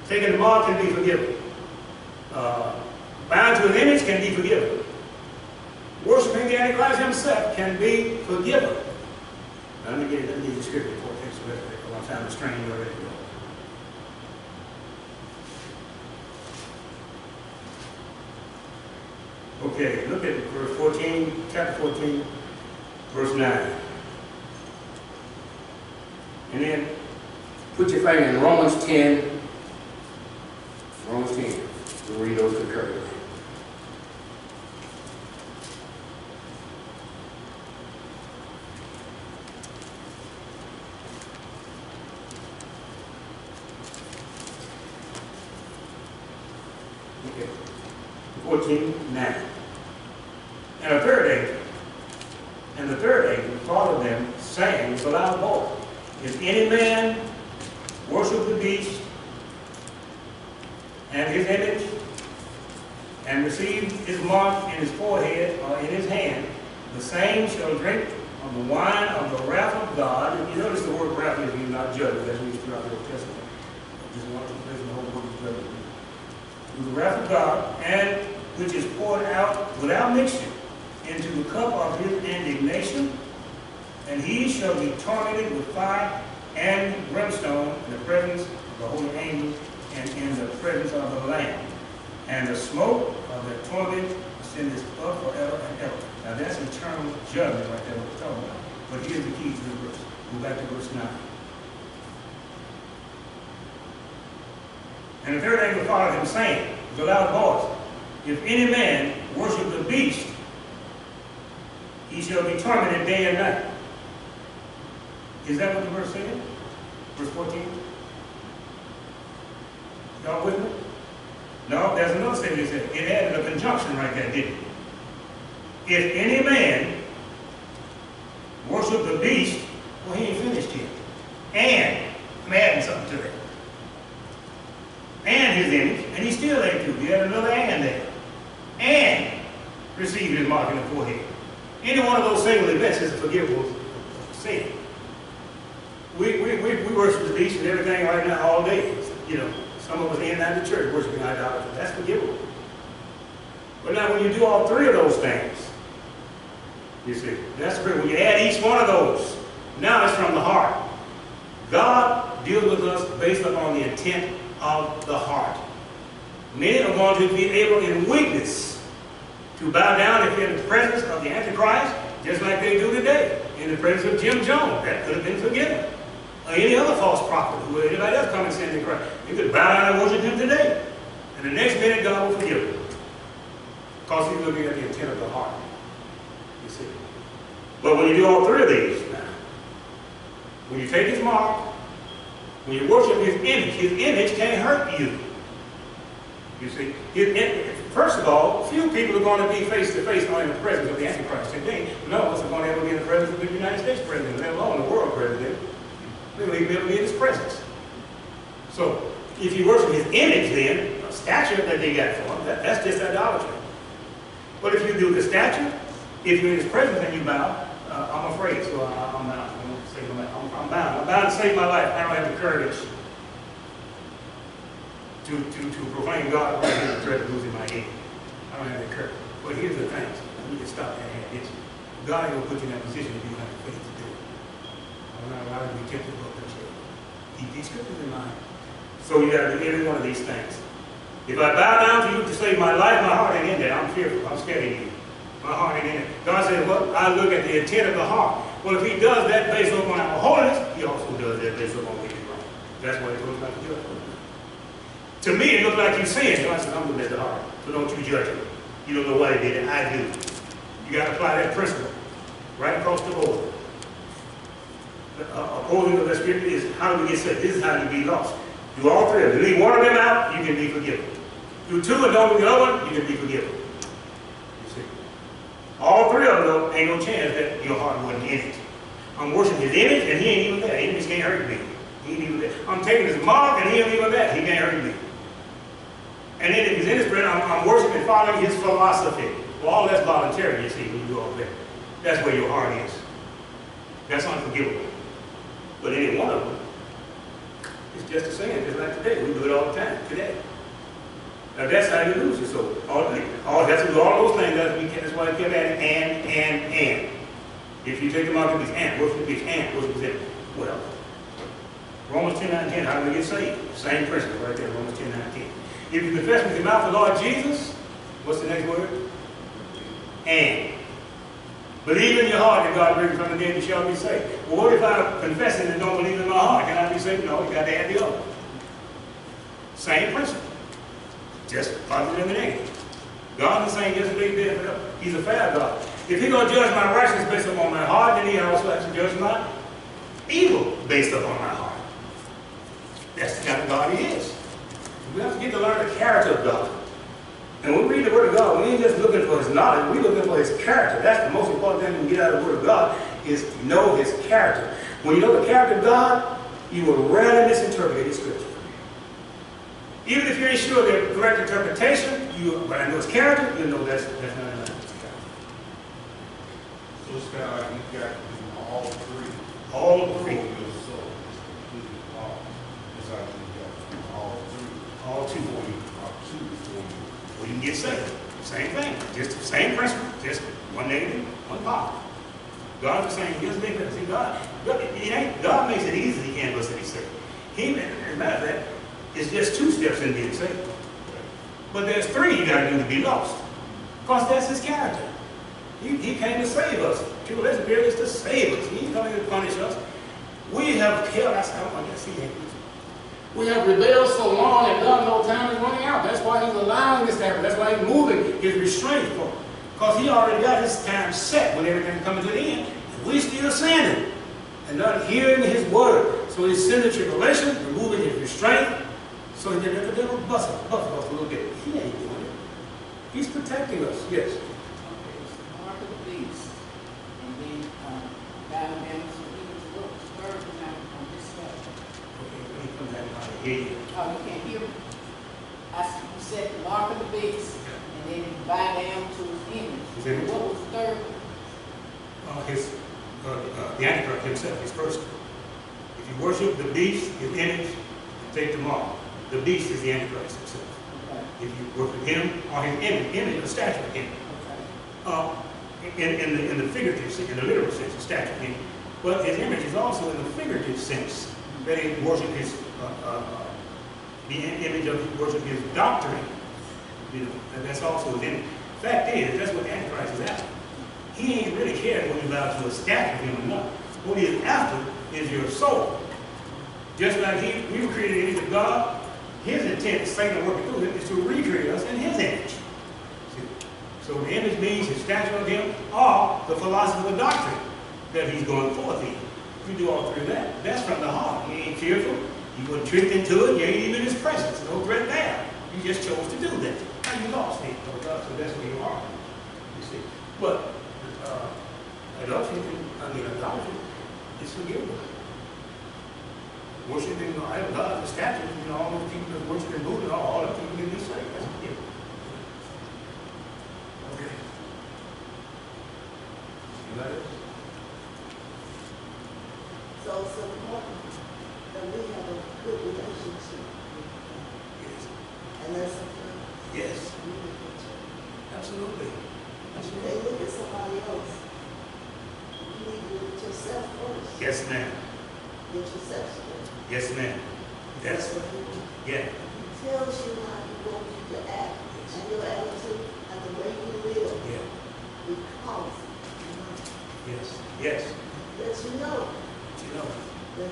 Taking the mark can be forgiven. Bound to an image can be forgiven. Worshipping the Antichrist himself can be forgiven. Now, let me get the scripture before it takes the rest of it, because I'm trying to strain you already. Okay, look at verse 14, chapter 14, verse 9. And then put your finger in Romans 10. Romans 10. We'll read those concurrently. Okay. 14:9. And the third angel followed them, saying with a loud voice, if any man worship the beast and his image, and receive his mark in his forehead or in his hand, the same shall drink of the wine of the wrath of God. And you notice the word wrath is used, not judgment, as we used throughout the Old Testament. Just want to place the whole book of judgment. The wrath of God, and which is poured out without mixture into the cup of his indignation, and he shall be tormented with fire and brimstone in the presence of the holy angels and in the presence of the Lamb. And the smoke of their torment ascendeth up forever and ever. Now that's eternal judgment right there, what we're talking about. But here's the key to the verse. Go back to verse 9. And the third angel followed him, saying with a loud voice, if any man worship the beast, he shall be tormented day and night. Is that what the verse said? Verse 14? Y'all with me? No, there's another statement that said, it added a conjunction right there, didn't it? If any man worship the beast, well, he ain't finished yet. And, I'm adding something to that. And his image, and he still ain't through. You had another and there. And receive his mark in the forehead. Any one of those single events is a forgivable sin. We worship the beast and everything right now all day. You know, some of us in and out of the church worshiping idolatry. That's forgivable. But now when you do all three of those things, you see, that's great. When you add each one of those, now it's from the heart. God deals with us based upon the intent of the heart. Many are going to be able in weakness to bow down if they're in the presence of the Antichrist, just like they do today, in the presence of Jim Jones. That could have been forgiven. Or any other false prophet, who anybody else come and sin in Christ. You could bow down and worship him today. And the next minute God will forgive them. Because he's looking at the intent of the heart. You see. But when you do all three of these now, when you take his mark, when you worship his image can't hurt you. You see. First of all, few people are going to be face to face, not in the presence of the Antichrist today. None of us are going to ever be in the presence of the United States president, let alone the world president. We're going to be able to be in his presence. So, if you worship his image then, a statue that they got for him, that's just idolatry. But if you do the statue, if you're in his presence and you bow, I'm afraid, so I'm bound. I'm bound. I'm bound to save my life. I don't have the courage to proclaim God right here in the threat of losing my head. I don't have the courage. But here's the thing. We can stop that hand itching. God ain't going to put you in that position if you don't have the faith to do it. I'm not allowed to be tempted above the truth. Keep these scriptures in mind. So you got to do every one of these things. If I bow down to you to save my life, my heart ain't in there. I'm fearful. I'm scared of you. My heart ain't in there. God said, well, I look at the intent of the heart. Well, if he does that based upon our holiness, he also does that based upon what he's wrong. That's what it looks like to judge. To me, it looks like you sin. God said, I'm looking at the heart. So don't you judge it. You don't know why he did it. I do. You got to apply that principle right across the board. Opposing of the scripture is how do we get saved? This is how you be lost. Do all three of them. Leave one of them out, you can be forgiven. Do two and don't do the other one, you can be forgiven. You see. All three of them, ain't no chance that your heart wasn't in it. I'm worshiping his image and he ain't even there. His image can't hurt me. He ain't even there. I'm taking his mark and he ain't even there. He can't hurt me. And then if he's in his presence, I'm worshiping and following his philosophy. Well, all that's voluntary, you see, when you do all that. That's where your heart is. That's unforgivable. But any one of them, it's just a sin, just like today. We do it all the time, today. Now that's how you lose it. So that's do all those things. That's why I kept adding and. If you take them out of these and, worship these and, worship this, well, Romans 10:9-10, how do we get saved? Same principle right there, Romans 10:9-10. If you confess with your mouth the Lord Jesus, what's the next word? And. Believe in your heart that God raised from the dead, you shall be saved. Well, what if I confess it and don't believe in my heart? Can I be saved? No, you got to add the other. Same principle. Just positive and negative. God is saying yesterday, today, forever. He's a fair God. If he's going to judge my righteousness based upon my heart, then he also has to judge my evil based upon my heart. That's the kind of God he is. We have to get to learn the character of God. And when we read the Word of God, we ain't just looking for his knowledge, we're looking for his character. That's the most important thing we get out of the Word of God, is to know his character. When you know the character of God, you will rarely misinterpret his scripture. Even if you ain't sure of the correct interpretation, but I know his character, you know that's not enough. So it's kind of like you got to do all three. All three. Your soul is completely off. It's like you got to do all three. All two for you. All two for you. Well, you can get saved. Same thing. Just the same principle. Just one negative, one positive. God's the same. He doesn't make it. See, God makes it easy. He can't listen to be saved. As a matter of fact, it's just 2 steps in being saved. But there's 3 you got to do to be lost. Because that's his character. He came to save us. Tribulation period is to save us. He ain't coming to punish us. We have killed ourselves. I guess he ain't. We have rebelled so long that God no time is running out. That's why he's allowing this to happen. That's why he's moving his restraint for it. Because he already got his time set when everything coming to the end. And we still sinning and not hearing his word. So he's sending tribulation, removing his restraint, so he can let the devil buff us a little bit. He ain't doing it. He's protecting us. Yes. Okay, it's the mark of the beast. And then bow down so he was spurred out on this side. Okay, when he comes out, I hear you. Oh, you can't hear me? You said the mark of the beast, and then you bow down to his image. What was the third one? The Antichrist himself, his person. If you worship the beast, his image, take the mark. The beast is the Antichrist himself. Okay. If you worship him or his image, a statue of him. Okay. In the figurative sense, in the literal sense, a statue of him. But his image is also in the figurative sense. That he worship his the image of worship his doctrine. You know, and that's also his image. Fact is, that's what the Antichrist is after. He ain't really cared when you bow to a statue of him or not. What he is after is your soul. Just like we were created in the image of God, his intent is Satan working through him is to recreate us in his image. See? So the image means his stature of him, or the philosophical doctrine that he's going forth in. If you do all three of that, that's from the heart. He ain't fearful. You weren't tricked into it. You ain't even in his presence. No threat there. You just chose to do that. Now you lost it. So that's where you are. You see. But adultery, idolatry is forgivable. Worshiping idol gods, the statues, all those people that worship in Buddha, all the people can be saved. That's forgivable. Okay. Anybody else? So it's important that we have a good relationship. Yes. And that's a thing. Yes. Absolutely. When they look at somebody else, you need to look at yourself first. Yes, ma'am. Get yourself straight. Yes, ma'am. That's Yes. what he do. Yeah. He tells you how you're going to act and your attitude and the way you live Yeah. because Yes. Yes. that you know You know. that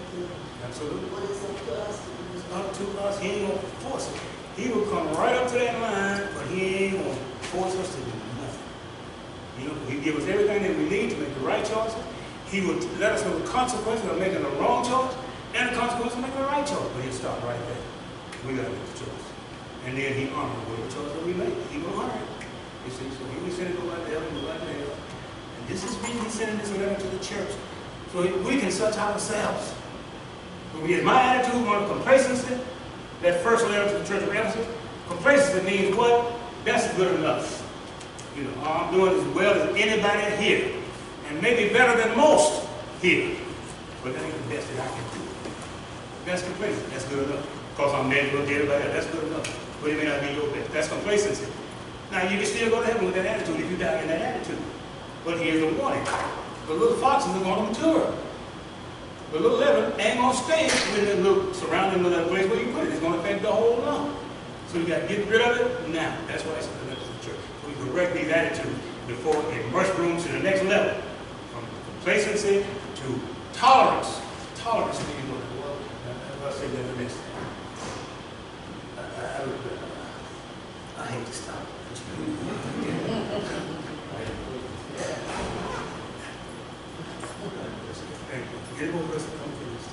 Absolutely. what is up to us to do. Up to us, he ain't gonna force it. He will come right up to that line, but he ain't gonna force us to do nothing. He give us everything that we need to make the right choices. He will let us know the consequences of making the wrong choice and the consequences of making the right choice. But he'll stop right there. We gotta make the choice. And then he honors whatever choice that we make. He will honor it. You see, so he will send it go out there and go out there. And this is really sending this letter to the church. So we can search ourselves. Is my attitude one of complacency? That first letter to the church of Ephesus? Complacency means what? That's good enough. I'm doing as well as anybody here. And maybe better than most here. But that ain't the best that I can do. That's complacency. That's good enough. Because I'm better than everybody else. That's good enough. But it may not be your best. That's complacency. Now you can still go to heaven with that attitude if you die in that attitude. But here's the warning. The little foxes are going to mature. The little leaven ain't going to stay with the little surrounding little place where you put it. It's going to affect the whole lump. So you got to get rid of it now. That's why it's in the church. So we correct these attitudes before it mushrooms to the next level. From complacency to tolerance. Tolerance means what? I'll say that in the next. I hate to stop. Get it over us and come through this.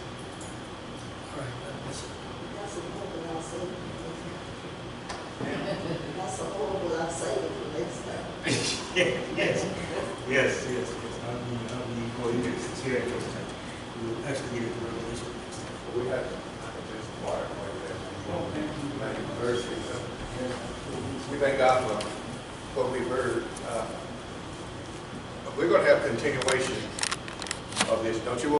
All right, That's a horrible I'll say. That's a horrible I'll say for next time. yes. I'll be going to sincere next time. We'll actually get it to revelation next time. We have just water like that. Oh, thank you. Thank you, mercy. We thank God for what we've heard. We're going to have continuation of this, don't you?